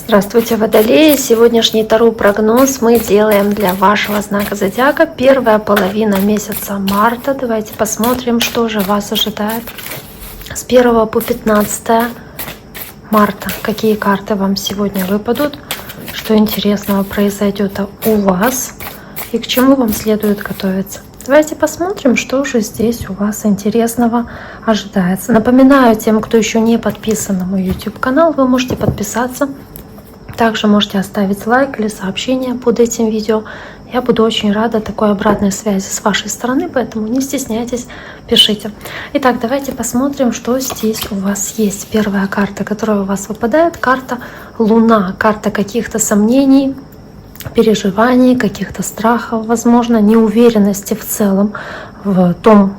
Здравствуйте, Водолеи! Сегодняшний Таро прогноз мы делаем для вашего знака зодиака. Первая половина месяца марта. Давайте посмотрим, что же вас ожидает с 1 по 15 марта. Какие карты вам сегодня выпадут, что интересного произойдет у вас и к чему вам следует готовиться. Давайте посмотрим, что же здесь у вас интересного ожидается. Напоминаю тем, кто еще не подписан на мой YouTube канал, вы можете подписаться. Также можете оставить лайк или сообщение под этим видео. Я буду очень рада такой обратной связи с вашей стороны, поэтому не стесняйтесь, пишите. Итак, давайте посмотрим, что здесь у вас есть. Первая карта, которая у вас выпадает, карта Луна. Карта каких-то сомнений, переживаний, каких-то страхов, возможно, неуверенности в целом в том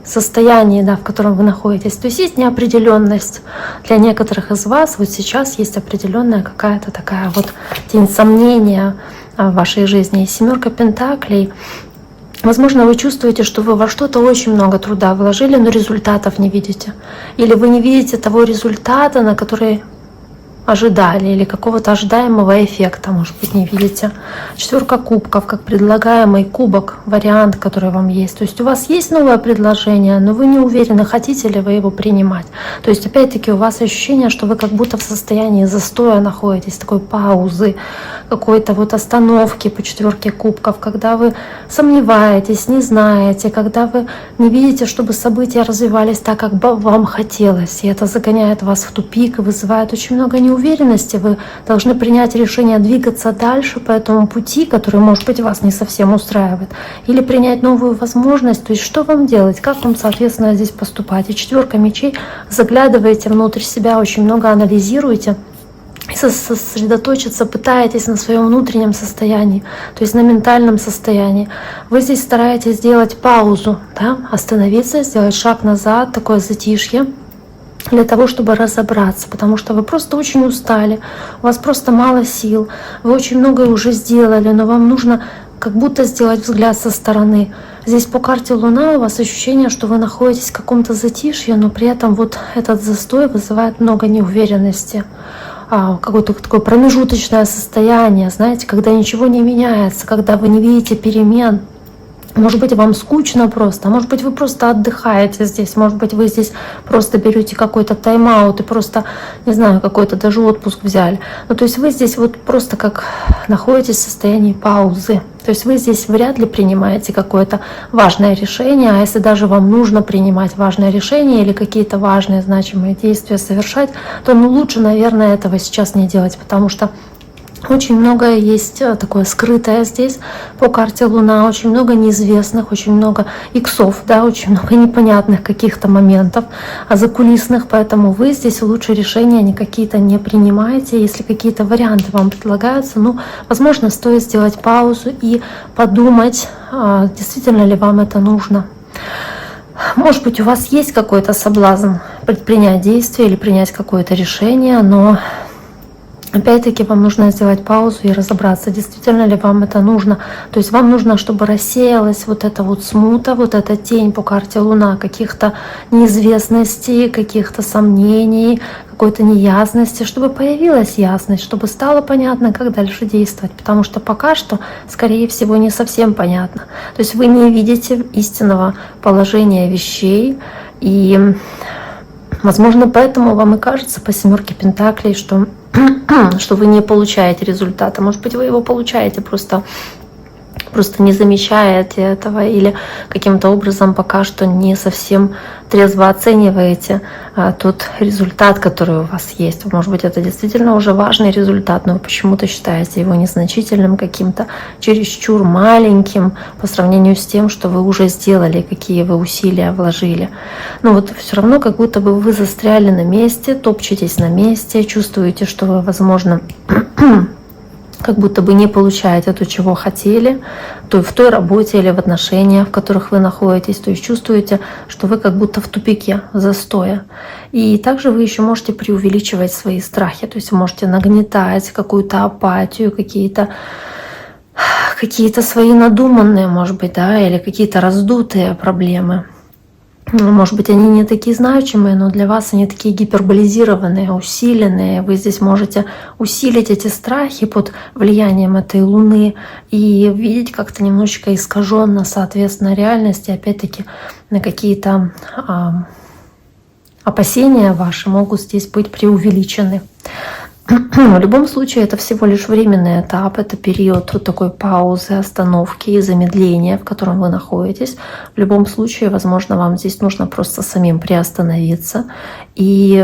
состоянии, да, в котором вы находитесь. То есть есть неопределенность для некоторых из вас. Вот сейчас есть определенная какая-то такая вот тень сомнения в вашей жизни. И семерка пентаклей. Возможно, вы чувствуете, что вы во что-то очень много труда вложили, но результатов не видите. Или вы не видите того результата, на который ожидали, или какого-то ожидаемого эффекта, может быть, не видите. Четверка кубков, как предлагаемый кубок, вариант, который вам есть. То есть у вас есть новое предложение, но вы не уверены, хотите ли вы его принимать. То есть опять-таки у вас ощущение, что вы как будто в состоянии застоя находитесь, такой паузы, какой-то вот остановки по четверке кубков, когда вы сомневаетесь, не знаете, когда вы не видите, чтобы события развивались так, как бы вам хотелось. И это загоняет вас в тупик и вызывает очень много неуверенности. Вы должны принять решение двигаться дальше по этому пути, который, может быть, вас не совсем устраивает, или принять новую возможность. То есть что вам делать, как вам, соответственно, здесь поступать. И четверка мечей, заглядываете внутрь себя, очень много анализируете, сосредоточиться пытаетесь на своем внутреннем состоянии, то есть на ментальном состоянии. Вы здесь стараетесь сделать паузу, да? Остановиться, сделать шаг назад, такое затишье, для того, чтобы разобраться, потому что вы просто очень устали, у вас просто мало сил, вы очень многое уже сделали, но вам нужно как будто сделать взгляд со стороны. Здесь по карте Луна у вас ощущение, что вы находитесь в каком-то затишье, но при этом вот этот застой вызывает много неуверенности. Какое-то такое промежуточное состояние, знаете, когда ничего не меняется, когда вы не видите перемен. Может быть, вам скучно просто, может быть, вы просто отдыхаете здесь, может быть, вы здесь просто берете какой-то тайм-аут и просто, не знаю, какой-то даже отпуск взяли. Ну, то есть вы здесь вот просто как находитесь в состоянии паузы. То есть вы здесь вряд ли принимаете какое-то важное решение, а если даже вам нужно принимать важное решение или какие-то важные значимые действия совершать, то лучше, наверное, этого сейчас не делать, потому что очень многое есть такое скрытое здесь по карте Луна, очень много неизвестных, очень много иксов, да, очень много непонятных каких-то моментов закулисных, поэтому вы здесь лучше решения какие-то не принимаете. Если какие-то варианты вам предлагаются, возможно, стоит сделать паузу и подумать, действительно ли вам это нужно. Может быть, у вас есть какой-то соблазн предпринять действие или принять какое-то решение, но опять-таки вам нужно сделать паузу и разобраться, действительно ли вам это нужно. То есть вам нужно, чтобы рассеялась вот эта вот смута, вот эта тень по карте Луна, каких-то неизвестностей, каких-то сомнений, какой-то неясности, чтобы появилась ясность, чтобы стало понятно, как дальше действовать. Потому что пока что, скорее всего, не совсем понятно. То есть вы не видите истинного положения вещей, и, возможно, поэтому вам и кажется по семерке пентаклей, что вы не получаете результата. Может быть, вы его получаете, просто не замечаете этого или каким-то образом пока что не совсем трезво оцениваете тот результат, который у вас есть. Может быть, это действительно уже важный результат, но вы почему-то считаете его незначительным, каким-то чересчур маленьким по сравнению с тем, что вы уже сделали, какие вы усилия вложили. Но вот все равно как будто бы вы застряли на месте, топчетесь на месте, чувствуете, что вы, возможно, как будто бы не получаете то, чего хотели, то в той работе или в отношениях, в которых вы находитесь. То есть чувствуете, что вы как будто в тупике, в застое. И также вы еще можете преувеличивать свои страхи. То есть вы можете нагнетать какую-то апатию, какие-то свои надуманные, может быть, да, или какие-то раздутые проблемы. Может быть, они не такие значимые, но для вас они такие гиперболизированные, усиленные. Вы здесь можете усилить эти страхи под влиянием этой Луны и видеть как-то немножечко искаженно, соответственно, реальности. Опять-таки, на какие-то опасения ваши могут здесь быть преувеличены. В любом случае, это всего лишь временный этап, это период вот такой паузы, остановки и замедления, в котором вы находитесь. В любом случае, возможно, вам здесь нужно просто самим приостановиться и,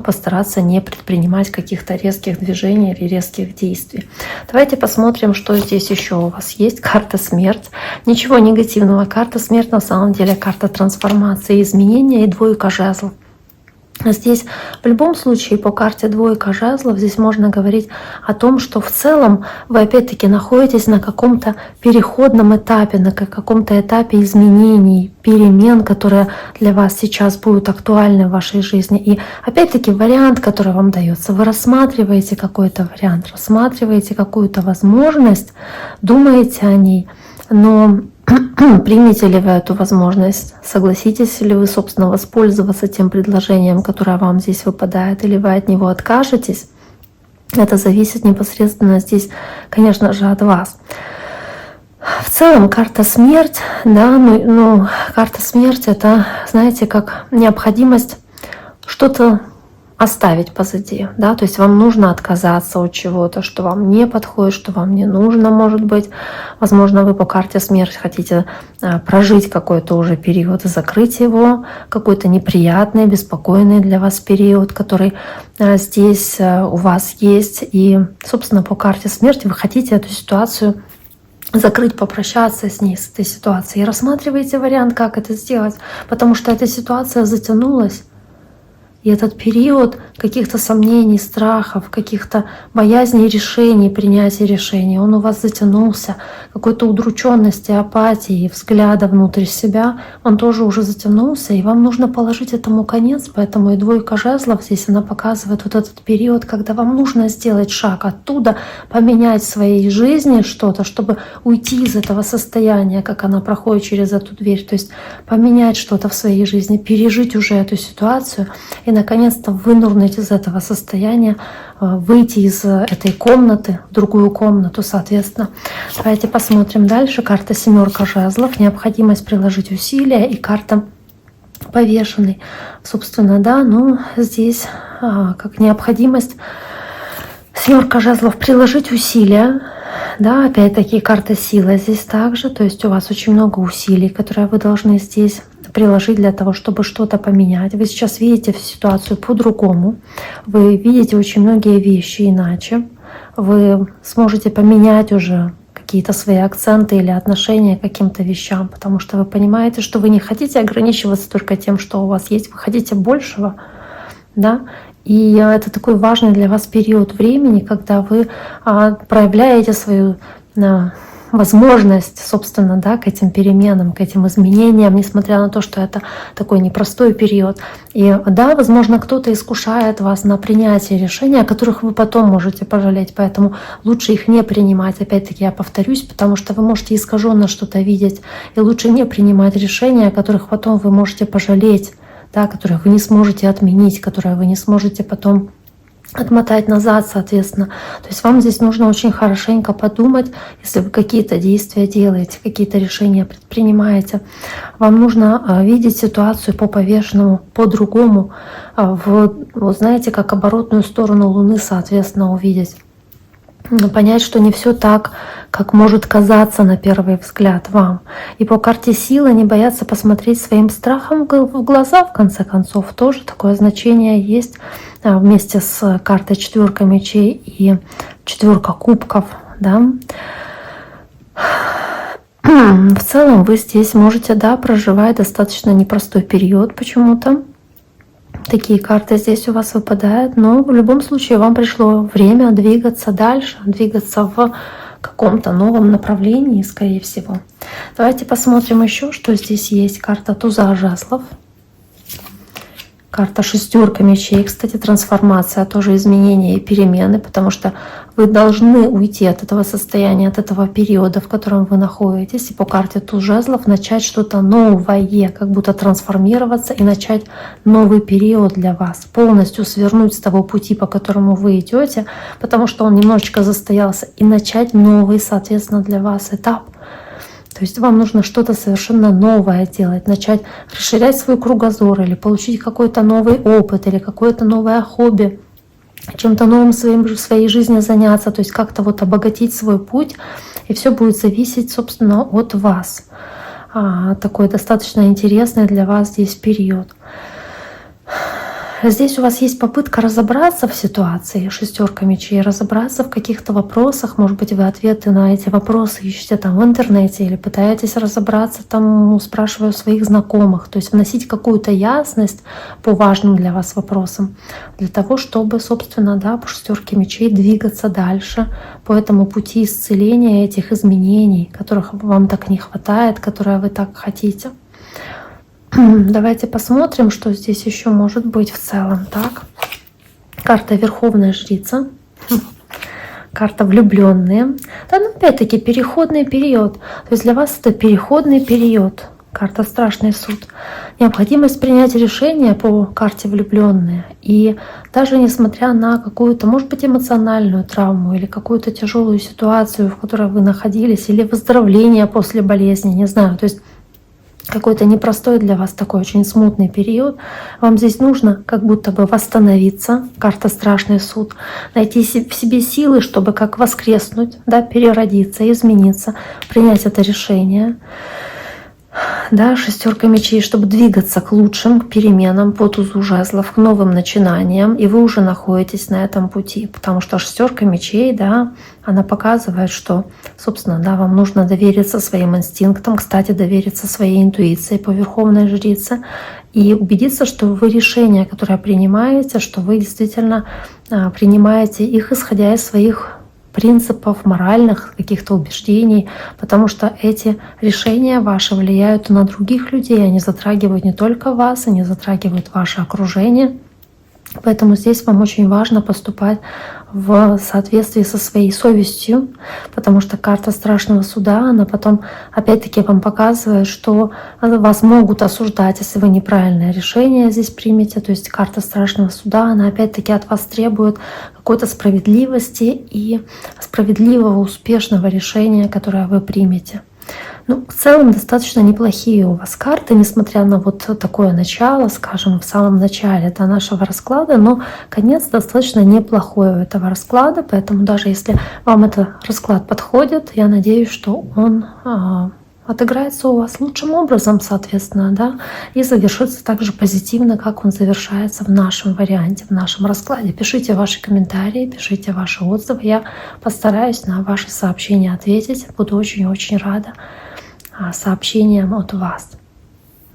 постараться не предпринимать каких-то резких движений или резких действий. Давайте посмотрим, что здесь еще у вас есть. Карта смерть. Ничего негативного. Карта смерть на самом деле карта трансформации, изменения и двойка жезлов. Здесь в любом случае по карте двойка жезлов здесь можно говорить о том, что в целом вы опять-таки находитесь на каком-то переходном этапе, на каком-то этапе изменений, перемен, которые для вас сейчас будут актуальны в вашей жизни. И опять-таки вариант, который вам дается, вы рассматриваете какой-то вариант, рассматриваете какую-то возможность, думаете о ней, но примете ли вы эту возможность? Согласитесь ли вы, собственно, воспользоваться тем предложением, которое вам здесь выпадает, или вы от него откажетесь? Это зависит непосредственно здесь, конечно же, от вас. В целом, карта смерть, карта смерти — это, знаете, как необходимость что-то оставить позади, да, то есть вам нужно отказаться от чего-то, что вам не подходит, что вам не нужно, может быть. Возможно, вы по карте смерть хотите прожить какой-то уже период, закрыть его, какой-то неприятный, беспокойный для вас период, который здесь у вас есть. И, собственно, по карте смерти вы хотите эту ситуацию закрыть, попрощаться с ней, с этой ситуацией. И рассматриваете вариант, как это сделать, потому что эта ситуация затянулась. И этот период каких-то сомнений, страхов, каких-то боязней решений, принятия решений, он у вас затянулся, какой-то удрученности, апатии, взгляда внутрь себя, он тоже уже затянулся, и вам нужно положить этому конец. Поэтому и двойка жезлов здесь, она показывает вот этот период, когда вам нужно сделать шаг оттуда, поменять в своей жизни что-то, чтобы уйти из этого состояния, как она проходит через эту дверь, то есть поменять что-то в своей жизни, пережить уже эту ситуацию и наконец-то вынырнуть из этого состояния, выйти из этой комнаты в другую комнату, соответственно. Давайте посмотрим дальше. Карта семерка жезлов, необходимость приложить усилия, и карта повешенный. Собственно, здесь как необходимость семерка жезлов приложить усилия. Да, опять-таки карта силы здесь также, то есть у вас очень много усилий, которые вы должны здесь приложить для того, чтобы что-то поменять. Вы сейчас видите ситуацию по-другому, вы видите очень многие вещи иначе, вы сможете поменять уже какие-то свои акценты или отношения к каким-то вещам, потому что вы понимаете, что вы не хотите ограничиваться только тем, что у вас есть, вы хотите большего, да, и это такой важный для вас период времени, когда вы проявляете свою возможность, собственно, да, к этим переменам, к этим изменениям, несмотря на то, что это такой непростой период. И да, возможно, кто-то искушает вас на принятие решений, о которых вы потом можете пожалеть, поэтому лучше их не принимать. Опять-таки я повторюсь, потому что вы можете искаженно что-то видеть, и лучше не принимать решения, о которых потом вы можете пожалеть, да, которых вы не сможете отменить, которые вы не сможете потом отмотать назад, соответственно. То есть вам здесь нужно очень хорошенько подумать, если вы какие-то действия делаете, какие-то решения предпринимаете. Вам нужно видеть ситуацию по повешенному, по-другому, вот знаете, как оборотную сторону Луны, соответственно, увидеть. Понять, что не все так, как может казаться на первый взгляд вам. И по карте силы не бояться посмотреть своим страхом в глаза, в конце концов. Тоже такое значение есть вместе с картой четверка мечей и четверка кубков. Да? В целом вы здесь можете, да, проживать достаточно непростой период почему-то. Такие карты здесь у вас выпадают, но в любом случае вам пришло время двигаться дальше, двигаться в каком-то новом направлении, скорее всего. Давайте посмотрим еще, что здесь есть. Карта туза жезлов, Карта шестерка мечей, кстати, трансформация, тоже изменения и перемены, потому что вы должны уйти от этого состояния, от этого периода, в котором вы находитесь, и по карте туз жезлов начать что-то новое, как будто трансформироваться и начать новый период для вас, полностью свернуть с того пути, по которому вы идете, потому что он немножечко застоялся, и начать новый, соответственно, для вас этап. То есть вам нужно что-то совершенно новое делать, начать расширять свой кругозор или получить какой-то новый опыт или какое-то новое хобби, чем-то новым в своей жизни заняться, то есть как-то вот обогатить свой путь, и все будет зависеть, собственно, от вас. Такой достаточно интересный для вас здесь период. Здесь у вас есть попытка разобраться в ситуации, шестерка мечей, разобраться в каких-то вопросах. Может быть, вы ответы на эти вопросы ищете там в интернете или пытаетесь разобраться там, спрашивая у своих знакомых. То есть вносить какую-то ясность по важным для вас вопросам, для того, чтобы, собственно, да, по шестерке мечей двигаться дальше по этому пути исцеления этих изменений, которых вам так не хватает, которые вы так хотите. Давайте посмотрим, что здесь еще может быть в целом. Так, карта Верховная Жрица, карта Влюбленные. Да, ну, опять-таки переходный период. То есть для вас это переходный период. Карта Страшный суд. Необходимость принять решение по карте Влюбленные. И даже несмотря на какую-то, может быть, эмоциональную травму или какую-то тяжелую ситуацию, в которой вы находились, или выздоровление после болезни, не знаю, то есть какой-то непростой для вас такой очень смутный период, вам здесь нужно как будто бы восстановиться, карта Страшный суд, найти в себе силы, чтобы как воскреснуть, да, переродиться, измениться, принять это решение. Да, шестерка мечей, чтобы двигаться к лучшим, к переменам, по тузу жезлов, к новым начинаниям, и вы уже находитесь на этом пути, потому что шестерка мечей, да, она показывает, что, собственно, да, вам нужно довериться своим инстинктам, кстати, довериться своей интуиции по Верховной Жрице и убедиться, что вы решения, которые принимаете, что вы действительно принимаете их, исходя из своих принципов, моральных каких-то убеждений, потому что эти решения ваши влияют на других людей, они затрагивают не только вас, они затрагивают ваше окружение. Поэтому здесь вам очень важно поступать в соответствии со своей совестью, потому что карта Страшного суда, она потом опять-таки вам показывает, что вас могут осуждать, если вы неправильное решение здесь примете. То есть карта Страшного суда, она опять-таки от вас требует какой-то справедливости и справедливого, успешного решения, которое вы примете. Ну, в целом достаточно неплохие у вас карты, несмотря на вот такое начало, скажем, в самом начале до нашего расклада, но конец достаточно неплохой у этого расклада, поэтому даже если вам этот расклад подходит, я надеюсь, что он отыграется у вас лучшим образом, соответственно, да, и завершится так же позитивно, как он завершается в нашем варианте, в нашем раскладе. Пишите ваши комментарии, пишите ваши отзывы, я постараюсь на ваши сообщения ответить, буду очень-очень рада сообщениям от вас.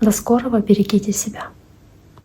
До скорого, берегите себя.